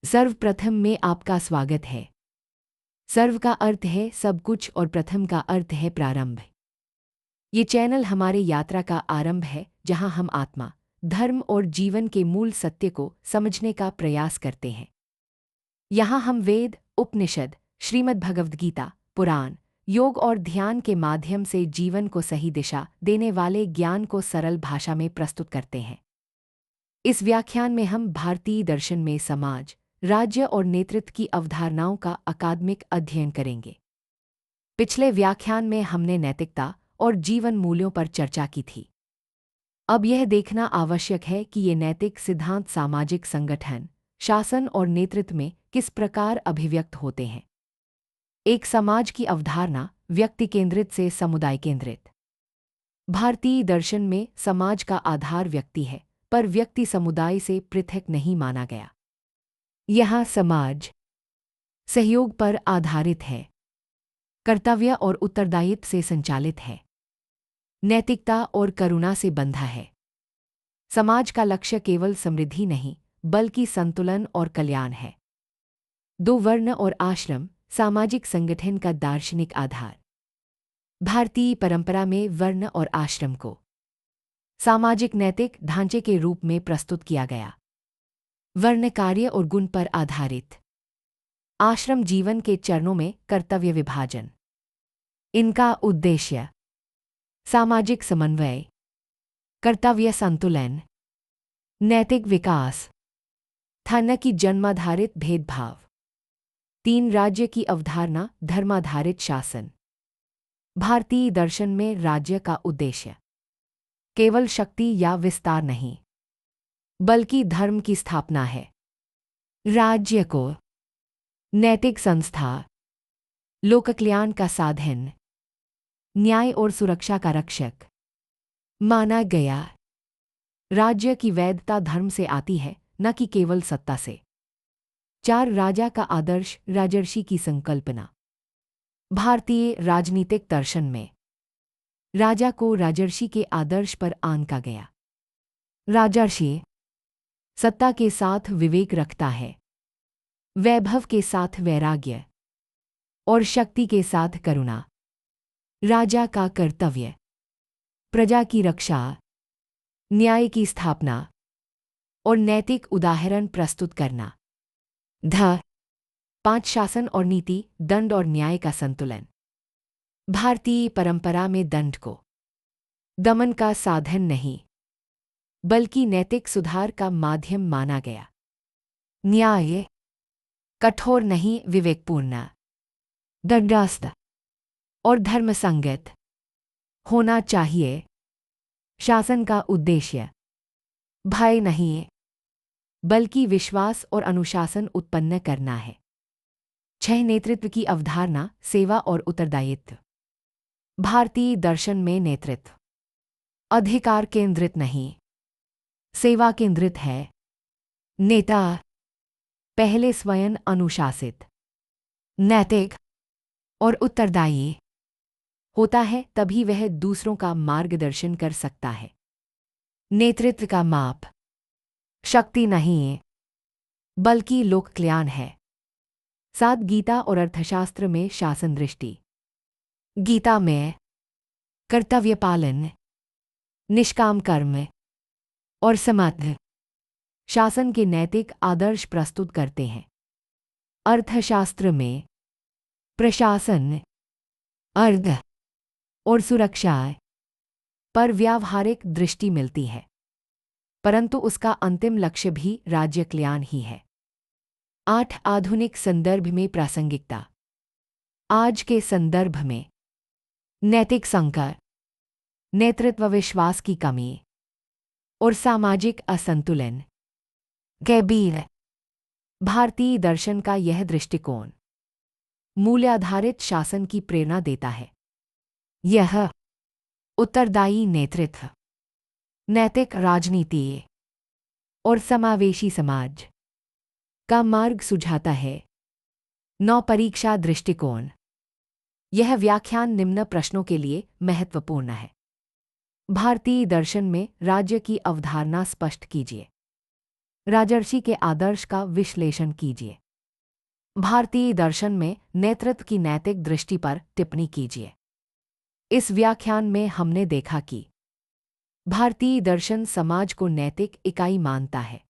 सर्वप्रथम में आपका स्वागत है। सर्व का अर्थ है सब कुछ और प्रथम का अर्थ है प्रारंभ। ये चैनल हमारे यात्रा का आरंभ है, जहां हम आत्मा, धर्म और जीवन के मूल सत्य को समझने का प्रयास करते हैं। यहाँ हम वेद, उपनिषद, श्रीमद् भगवद गीता, पुराण, योग और ध्यान के माध्यम से जीवन को सही दिशा देने वाले ज्ञान को सरल भाषा में प्रस्तुत करते हैं। इस व्याख्यान में हम भारतीय दर्शन में समाज, राज्य और नेतृत्व की अवधारणाओं का अकादमिक अध्ययन करेंगे। पिछले व्याख्यान में हमने नैतिकता और जीवन मूल्यों पर चर्चा की थी। अब यह देखना आवश्यक है कि ये नैतिक सिद्धांत सामाजिक संगठन, शासन और नेतृत्व में किस प्रकार अभिव्यक्त होते हैं। एक समाज की अवधारणा व्यक्ति केंद्रित से समुदाय केंद्रित। भारतीय दर्शन में समाज का आधार व्यक्ति है, पर व्यक्ति समुदाय से पृथक नहीं माना गया। यहाँ समाज सहयोग पर आधारित है, कर्तव्य और उत्तरदायित्व से संचालित है, नैतिकता और करुणा से बंधा है। समाज का लक्ष्य केवल समृद्धि नहीं, बल्कि संतुलन और कल्याण है। दो वर्ण और आश्रम सामाजिक संगठन का दार्शनिक आधार। भारतीय परंपरा में वर्ण और आश्रम को सामाजिक नैतिक ढांचे के रूप में प्रस्तुत किया गया। वर्ण कार्य और गुण पर आधारित, आश्रम जीवन के चरणों में कर्तव्य विभाजन। इनका उद्देश्य सामाजिक समन्वय, कर्तव्य संतुलन, नैतिक विकास था, न कि जन्माधारित भेदभाव। तीन राज्य की अवधारणा धर्माधारित शासन। भारतीय दर्शन में राज्य का उद्देश्य केवल शक्ति या विस्तार नहीं, बल्कि धर्म की स्थापना है। राज्य को नैतिक संस्था, लोक कल्याण का साधन, न्याय और सुरक्षा का रक्षक माना गया। राज्य की वैधता धर्म से आती है, न कि केवल सत्ता से। चार राजा का आदर्श राजर्षि की संकल्पना। भारतीय राजनीतिक दर्शन में राजा को राजर्षि के आदर्श पर आंका गया। राजर्षि सत्ता के साथ विवेक रखता है, वैभव के साथ वैराग्य और शक्ति के साथ करुणा। राजा का कर्तव्य प्रजा की रक्षा, न्याय की स्थापना और नैतिक उदाहरण प्रस्तुत करना। पांच शासन और नीति, दंड और न्याय का संतुलन। भारतीय परंपरा में दंड को दमन का साधन नहीं, बल्कि नैतिक सुधार का माध्यम माना गया। न्याय कठोर नहीं, विवेकपूर्ण, दंडास्थ और धर्मसंगत होना चाहिए। शासन का उद्देश्य भय नहीं, बल्कि विश्वास और अनुशासन उत्पन्न करना है। 6 नेतृत्व की अवधारणा सेवा और उत्तरदायित्व। भारतीय दर्शन में नेतृत्व अधिकार केंद्रित नहीं, सेवा केंद्रित है। नेता पहले स्वयं अनुशासित, नैतिक और उत्तरदायी होता है, तभी वह दूसरों का मार्गदर्शन कर सकता है। नेतृत्व का माप शक्ति नहीं, बल्कि लोक कल्याण है। 7 गीता और अर्थशास्त्र में शासन दृष्टि। गीता में कर्तव्य पालन, निष्काम कर्म और समर्थ शासन के नैतिक आदर्श प्रस्तुत करते हैं। अर्थशास्त्र में प्रशासन, अर्थ और सुरक्षा पर व्यावहारिक दृष्टि मिलती है, परंतु उसका अंतिम लक्ष्य भी राज्य कल्याण ही है। 8 आधुनिक संदर्भ में प्रासंगिकता। आज के संदर्भ में नैतिक संकट, नेतृत्व विश्वास की कमी और सामाजिक असंतुलन। गैबीर भारतीय दर्शन का यह दृष्टिकोण मूल्याधारित शासन की प्रेरणा देता है। यह उत्तरदायी नेतृत्व, नैतिक राजनीति और समावेशी समाज का मार्ग सुझाता है। 9 परीक्षा दृष्टिकोण। यह व्याख्यान निम्न प्रश्नों के लिए महत्वपूर्ण है। भारतीय दर्शन में राज्य की अवधारणा स्पष्ट कीजिए। राजर्षि के आदर्श का विश्लेषण कीजिए। भारतीय दर्शन में नेतृत्व की नैतिक दृष्टि पर टिप्पणी कीजिए। इस व्याख्यान में हमने देखा कि भारतीय दर्शन समाज को नैतिक इकाई मानता है,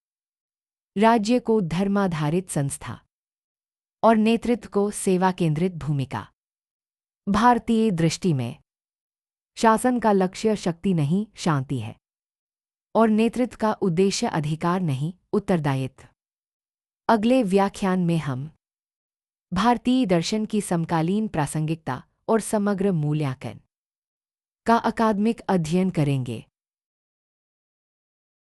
राज्य को धर्माधारित संस्था और नेतृत्व को सेवा केंद्रित भूमिका। भारतीय दृष्टि में शासन का लक्ष्य शक्ति नहीं, शांति है, और नेतृत्व का उद्देश्य अधिकार नहीं, उत्तरदायित्व। अगले व्याख्यान में हम भारतीय दर्शन की समकालीन प्रासंगिकता और समग्र मूल्यांकन का अकादमिक अध्ययन करेंगे।